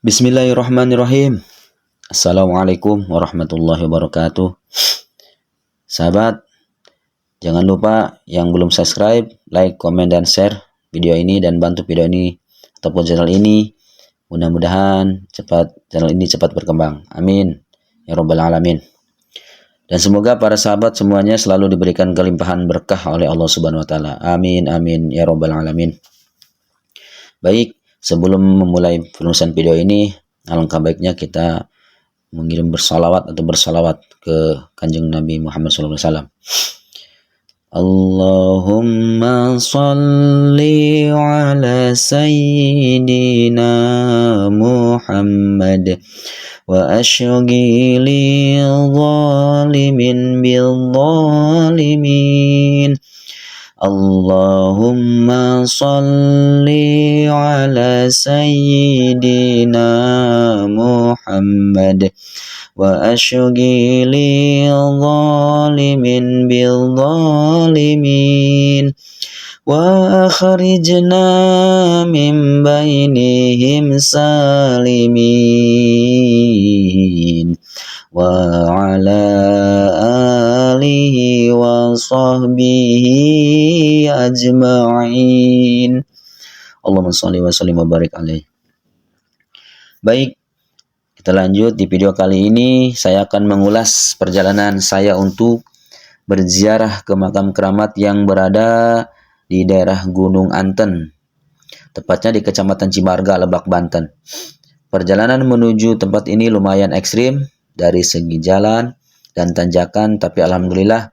Bismillahirrahmanirrahim. Assalamualaikum warahmatullahi wabarakatuh. Sahabat, jangan lupa yang belum subscribe, like, komen, dan share video ini dan bantu video ini ataupun channel ini. Mudah-mudahan channel ini cepat berkembang. Amin ya robbal alamin. Dan semoga para sahabat semuanya selalu diberikan kelimpahan berkah oleh Allah Subhanahu wa taala. Amin amin ya robbal alamin. Baik, sebelum memulai penulisan video ini, alangkah baiknya kita mengirim bersalawat ke Kanjeng Nabi Muhammad SAW. Allahumma salli ala sayyidina Muhammad wa ashghili zalimin bil zalimin. Allahumma salli ala sayyidina Muhammad wa ashghili zalimin bil zalimin wa akhrijna min bainihim salimin wa ala alihi wa sahbihi ajma'in. Allahumma shalli wa sallim wa barik alaih. Baik, kita lanjut. Di video kali ini saya akan mengulas perjalanan saya untuk berziarah ke makam keramat yang berada di daerah Gunung Anten, tepatnya di Kecamatan Cimarga, Lebak, Banten. Perjalanan menuju tempat ini lumayan ekstrim dari segi jalan dan tanjakan, tapi alhamdulillah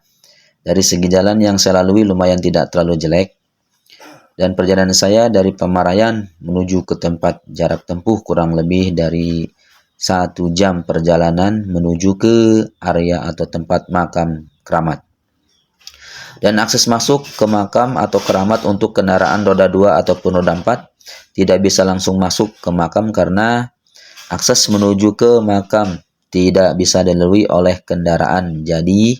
dari segi jalan yang saya lalui lumayan tidak terlalu jelek. Dan perjalanan saya dari Pamarayan menuju ke tempat jarak tempuh kurang lebih dari 1 jam perjalanan menuju ke area atau tempat makam keramat. Dan akses masuk ke makam atau keramat untuk kendaraan roda 2 ataupun roda 4 tidak bisa langsung masuk ke makam karena akses menuju ke makam tidak bisa dilalui oleh kendaraan. Jadi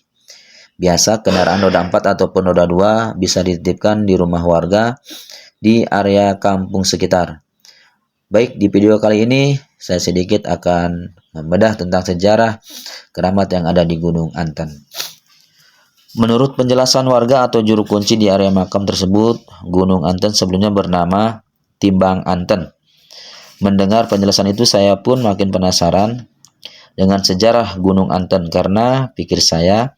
biasa kendaraan roda 4 ataupun roda 2 bisa dititipkan di rumah warga di area kampung sekitar. Baik, di video kali ini saya sedikit akan membedah tentang sejarah keramat yang ada di Gunung Anten. Menurut penjelasan warga atau juru kunci di area makam tersebut, Gunung Anten sebelumnya bernama Timbang Anten. Mendengar penjelasan itu saya pun makin penasaran dengan sejarah Gunung Anten karena pikir saya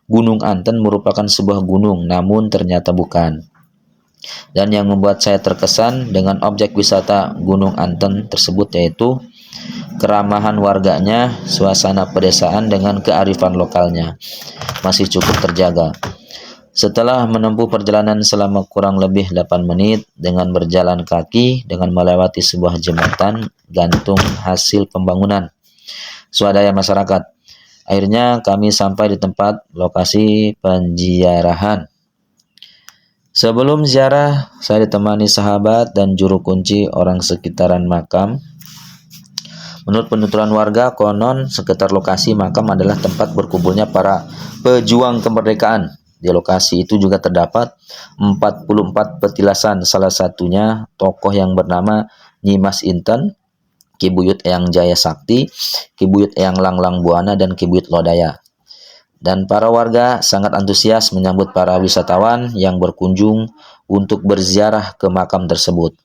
Gunung Anten merupakan sebuah gunung, namun ternyata bukan. Dan yang membuat saya terkesan dengan objek wisata Gunung Anten tersebut yaitu keramahan warganya, suasana pedesaan dengan kearifan lokalnya masih cukup terjaga. Setelah menempuh perjalanan selama kurang lebih 8 menit dengan berjalan kaki dengan melewati sebuah jembatan gantung hasil pembangunan swadaya masyarakat, akhirnya kami sampai di tempat lokasi penziarahan. Sebelum ziarah, saya ditemani sahabat dan juru kunci orang sekitaran makam. Menurut penuturan warga, konon sekitar lokasi makam adalah tempat berkumpulnya para pejuang kemerdekaan. Di lokasi itu juga terdapat 44 petilasan, salah satunya tokoh yang bernama Nyimas Inten, Ki Buyut Eyang Jaya Sakti, Ki Buyut Eyang Langlang Buana, dan Ki Buyut Lodaya. Dan para warga sangat antusias menyambut para wisatawan yang berkunjung untuk berziarah ke makam tersebut.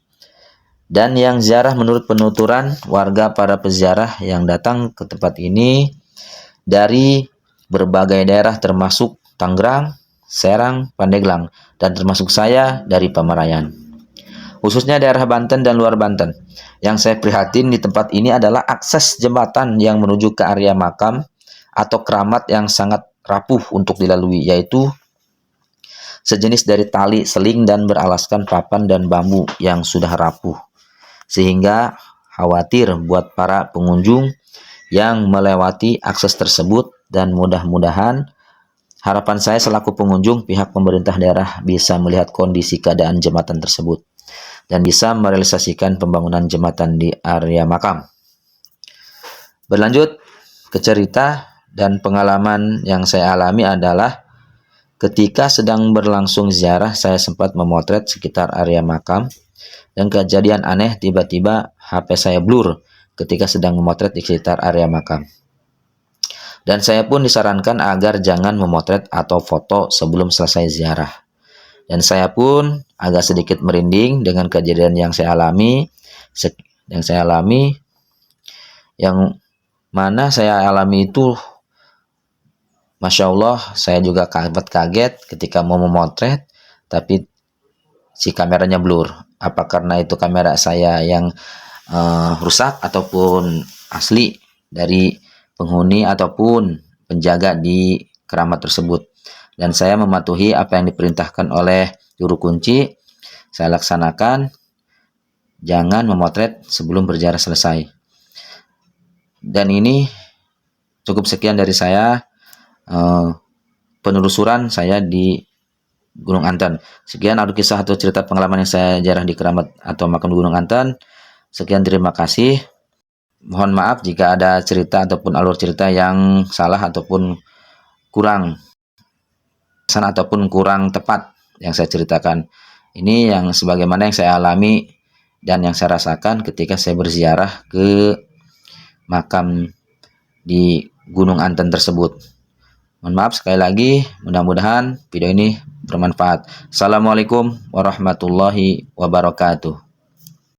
Dan yang ziarah menurut penuturan warga, para peziarah yang datang ke tempat ini dari berbagai daerah termasuk Tangerang, Serang, Pandeglang, dan termasuk saya dari Pamarayan. Khususnya daerah Banten dan luar Banten. Yang saya prihatin di tempat ini adalah akses jembatan yang menuju ke area makam atau keramat yang sangat rapuh untuk dilalui, yaitu sejenis dari tali seling dan beralaskan papan dan bambu yang sudah rapuh. Sehingga khawatir buat para pengunjung yang melewati akses tersebut, dan mudah-mudahan harapan saya selaku pengunjung pihak pemerintah daerah bisa melihat kondisi keadaan jembatan tersebut dan bisa merealisasikan pembangunan jembatan di area makam. Berlanjut ke cerita dan pengalaman yang saya alami adalah ketika sedang berlangsung ziarah, saya sempat memotret sekitar area makam dan kejadian aneh, tiba-tiba HP saya blur ketika sedang memotret di sekitar area makam. Dan saya pun disarankan agar jangan memotret atau foto sebelum selesai ziarah. Dan saya pun agak sedikit merinding dengan kejadian yang saya alami, yang mana saya alami itu, Masya Allah, saya juga kaget ketika mau memotret, tapi si kameranya blur. Apa karena itu kamera saya yang rusak ataupun asli dari penghuni ataupun penjaga di keramat tersebut. Dan saya mematuhi apa yang diperintahkan oleh juru kunci. Saya laksanakan, jangan memotret sebelum berziarah selesai. Dan ini cukup sekian dari saya, penelusuran saya di Gunung Antan. Sekian audio kisah atau cerita pengalaman yang saya ziarah di keramat atau makam di Gunung Antan. Sekian, terima kasih. Mohon maaf jika ada cerita ataupun alur cerita yang salah ataupun kurang ataupun kurang tepat yang saya ceritakan. Ini yang sebagaimana yang saya alami dan yang saya rasakan ketika saya berziarah ke makam di Gunung Antan tersebut. Mohon maaf sekali lagi, mudah-mudahan video ini bermanfaat. Assalamualaikum warahmatullahi wabarakatuh.